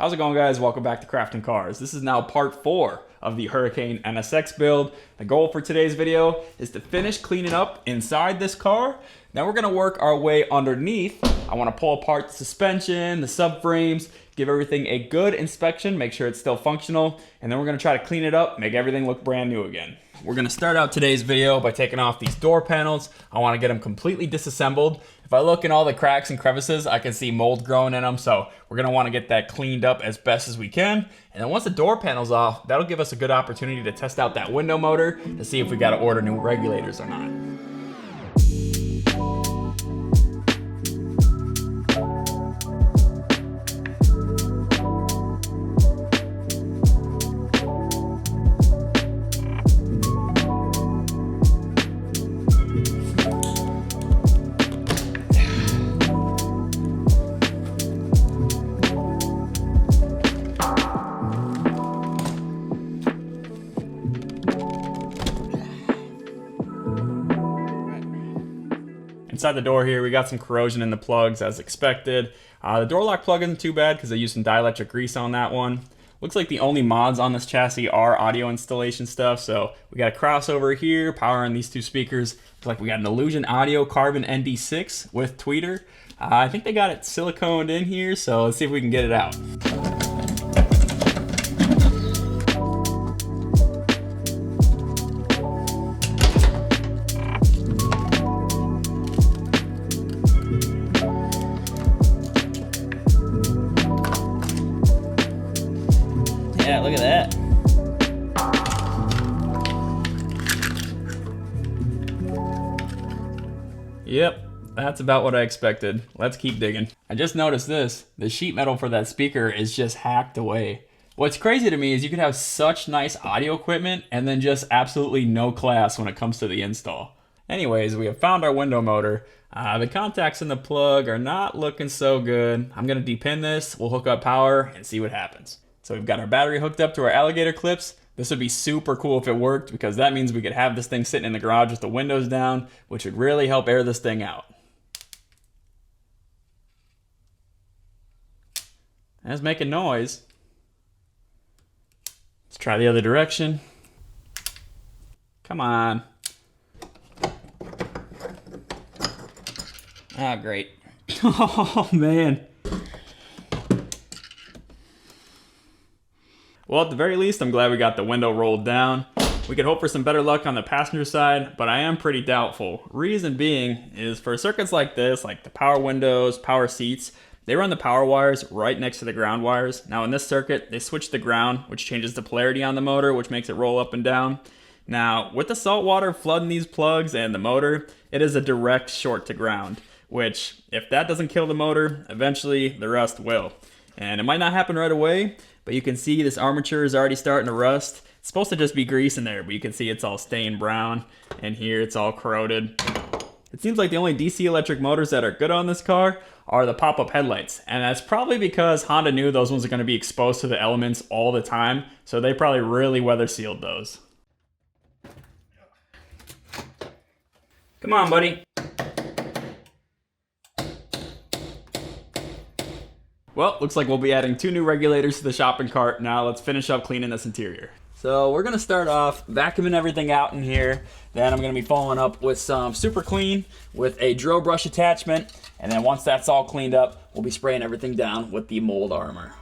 How's it going, guys? Welcome back to Crafting Cars. This is now part 4 of the Hurricane NSX build. The goal for today's video is to finish cleaning up inside this car. Now we're gonna work our way underneath. I wanna pull apart the suspension, the subframes, give everything a good inspection, make sure it's still functional, and then we're gonna try to clean it up, make everything look brand new again. We're gonna start out today's video by taking off these door panels. I wanna get them completely disassembled. If I look in all the cracks and crevices, I can see mold growing in them, so we're gonna wanna get that cleaned up as best as we can. And then once the door panel's off, that'll give us a good opportunity to test out that window motor to see if we gotta order new regulators or not. Inside the door here, we got some corrosion in the plugs as expected. The door lock plug isn't too bad because I used some dielectric grease on that one. Looks like the only mods on this chassis are audio installation stuff. So we got a crossover here, powering these two speakers. Looks like we got an Illusion Audio Carbon ND6 with tweeter. I think they got it siliconed in here, so let's see if we can get it out. Yeah, look at that. Yep, that's about what I expected. Let's keep digging. I just noticed this. The sheet metal for that speaker is just hacked away. What's crazy to me is you could have such nice audio equipment and then just absolutely no class when it comes to the install. Anyways, we have found our window motor. The contacts in the plug are not looking so good. I'm gonna depin this, we'll hook up power and see what happens. So we've got our battery hooked up to our alligator clips. This would be super cool if it worked because that means we could have this thing sitting in the garage with the windows down, which would really help air this thing out. That's making noise. Let's try the other direction. Come on. Ah, great. Oh, man. Well, at the very least, I'm glad we got the window rolled down. We could hope for some better luck on the passenger side, but I am pretty doubtful. Reason being is for circuits like this, like the power windows, power seats, they run the power wires right next to the ground wires. Now in this circuit, they switch the ground, which changes the polarity on the motor, which makes it roll up and down. Now, with the salt water flooding these plugs and the motor, it is a direct short to ground, which if that doesn't kill the motor, eventually the rest will. And it might not happen right away, but you can see this armature is already starting to rust. It's supposed to just be grease in there, but you can see it's all stained brown, and here it's all corroded. It seems like the only DC electric motors that are good on this car are the pop-up headlights, and that's probably because Honda knew those ones are going to be exposed to the elements all the time, so they probably really weather sealed those. Come on, buddy. Well, looks like we'll be adding 2 new regulators to the shopping cart. Now let's finish up cleaning this interior. So we're gonna start off vacuuming everything out in here. Then I'm gonna be following up with some super clean with a drill brush attachment. And then once that's all cleaned up, we'll be spraying everything down with the mold armor.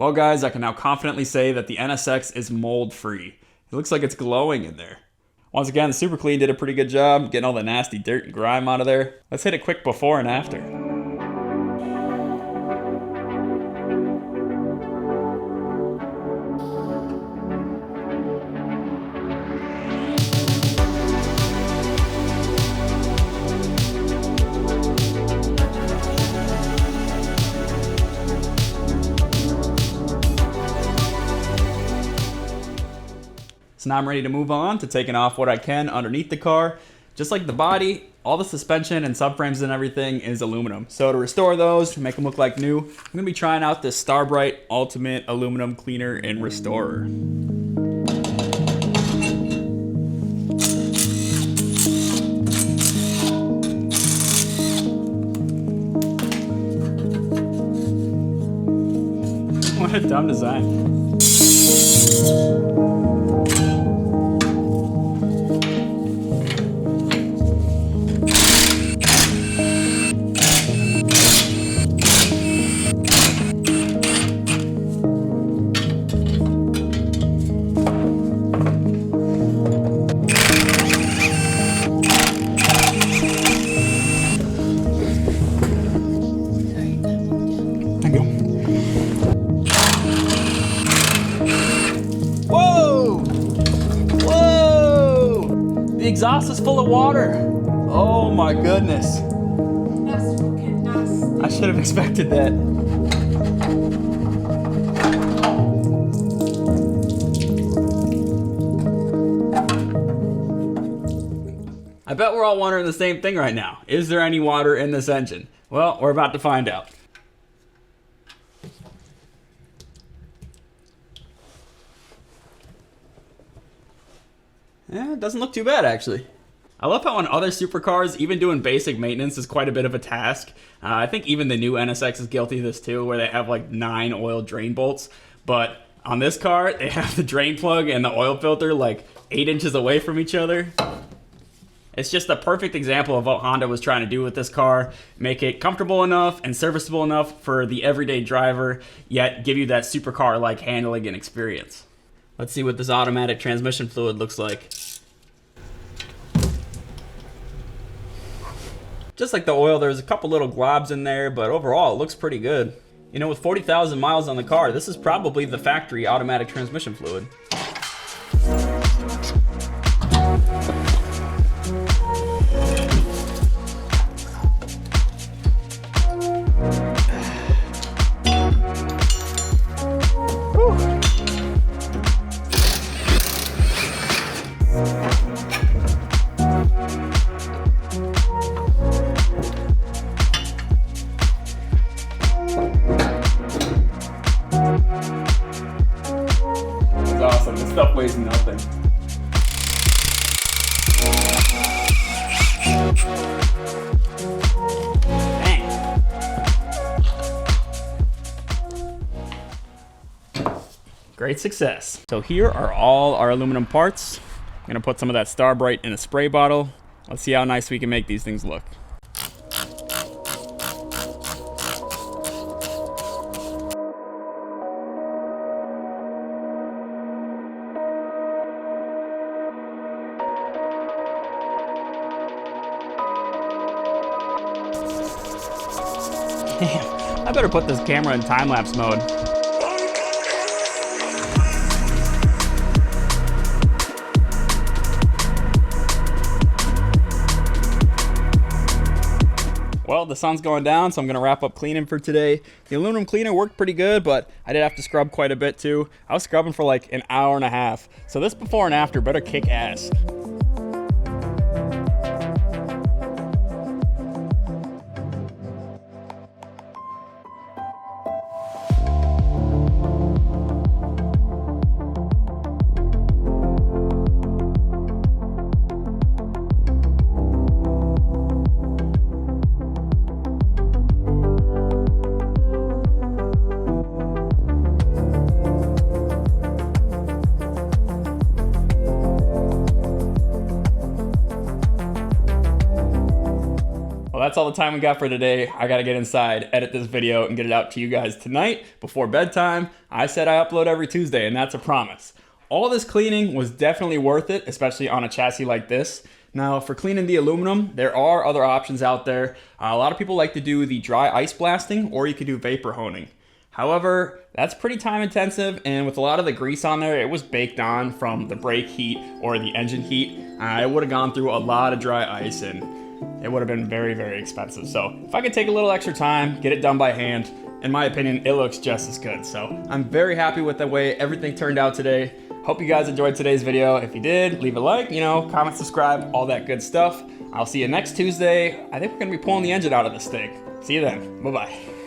Well guys, I can now confidently say that the NSX is mold free. It looks like it's glowing in there. Once again, the Super Clean did a pretty good job getting all the nasty dirt and grime out of there. Let's hit a quick before and after. So now I'm ready to move on to taking off what I can underneath the car. Just like the body, all the suspension and subframes and everything is aluminum. So to restore those, to make them look like new, I'm gonna be trying out this Brite Ultimate Aluminum Cleaner and Restorer. What a dumb design. The exhaust is full of water. Oh my goodness. That's fucking nasty. I should have expected that. I bet we're all wondering the same thing right now. Is there any water in this engine? Well, we're about to find out. Yeah, it doesn't look too bad actually. I love how on other supercars, even doing basic maintenance is quite a bit of a task. I think even the new NSX is guilty of this too, where they have like 9 oil drain bolts. But on this car, they have the drain plug and the oil filter like 8 inches away from each other. It's just a perfect example of what Honda was trying to do with this car. Make it comfortable enough and serviceable enough for the everyday driver, yet give you that supercar-like handling and experience. Let's see what this automatic transmission fluid looks like. Just like the oil, there's a couple little globs in there, but overall it looks pretty good. You know, with 40,000 miles on the car, this is probably the factory automatic transmission fluid. Awesome. This stuff weighs nothing. Dang. Great success. So here are all our aluminum parts. I'm gonna put some of that Brite in a spray bottle. Let's see how nice we can make these things look. Damn, I better put this camera in time-lapse mode. Well, the sun's going down, so I'm gonna wrap up cleaning for today. The aluminum cleaner worked pretty good, but I did have to scrub quite a bit too. I was scrubbing for like an hour and a half. So this before and after better kick ass. that's all the time we got for today. I gotta get inside, edit this video, and get it out to you guys tonight before bedtime. I said I upload every Tuesday, and that's a promise. All this cleaning was definitely worth it, especially on a chassis like this. Now, for cleaning the aluminum, there are other options out there. A lot of people like to do the dry ice blasting, or you could do vapor honing. However, that's pretty time intensive, and with a lot of the grease on there, it was baked on from the brake heat or the engine heat. It would have gone through a lot of dry ice, and it would have been very, very expensive. So if I could take a little extra time, get it done by hand, in my opinion, it looks just as good. So I'm very happy with the way everything turned out today. Hope you guys enjoyed today's video. If you did, leave a like, comment, subscribe, all that good stuff. I'll see you next Tuesday. I think we're gonna be pulling the engine out of this thing. See you then, bye-bye.